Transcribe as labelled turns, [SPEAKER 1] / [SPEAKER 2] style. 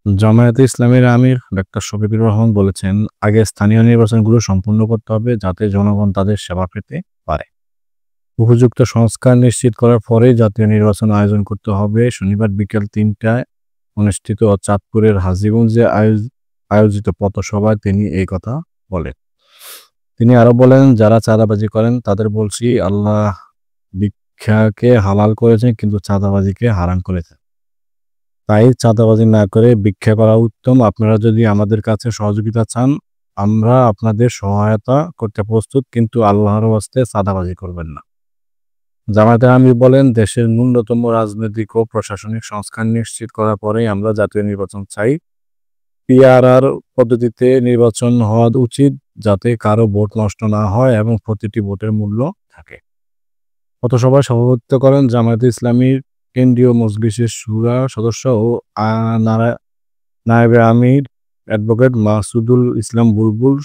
[SPEAKER 1] জামায়াতে ইসলামীর আমির ডাক্তার শফিকুর রহমান বলেছেন, আগে স্থানীয় নির্বাচনগুলো সম্পূর্ণ করতে হবে যাতে জনগণ তাদের সেবা পেতে পারে। উপযুক্ত সংস্কার নিশ্চিত করার পরেই জাতীয় নির্বাচন আয়োজন করতে হবে। শনিবার বিকেল ৩টায় অনুষ্ঠিত চাঁদপুরের হাজীগঞ্জে আয়োজিত পথসভায় তিনি এই কথা বলেন। তিনি আরো বলেন, যারা চাঁদাবাজি করেন তাদের বলছি, আল্লাহ ভিক্ষাকে হালাল করেছেন কিন্তু চাঁদাবাজিকে হারাম করেছেন। তাই চাঁদাবাজি না করে ভিক্ষা করা উত্তম। আপনারা যদি আমাদের কাছে সহযোগিতা চান, আমরা আপনাদের সহায়তা করতে প্রস্তুত, কিন্তু আল্লাহর ওয়াস্তে চাঁদাবাজি করবেন না। জামায়াতের আমির বলেন, দেশের ন্যূনতম রাজনৈতিক ও প্রশাসনিক সংস্কার নিশ্চিত করার পরেই আমরা জাতীয় নির্বাচন চাই। পিআরআর পদ্ধতিতে নির্বাচন হওয়া উচিত যাতে কারো ভোট নষ্ট না হয় এবং প্রতিটি ভোটের মূল্য থাকে। পথসভায় সভাপতিত্ব করেন জামায়াতে ইসলামীর কেন্দ্রীয় মজলিসের শুরা সদস্য ও নায়েবে আমির অ্যাডভোকেট মাসুদুল ইসলাম বুলবুল।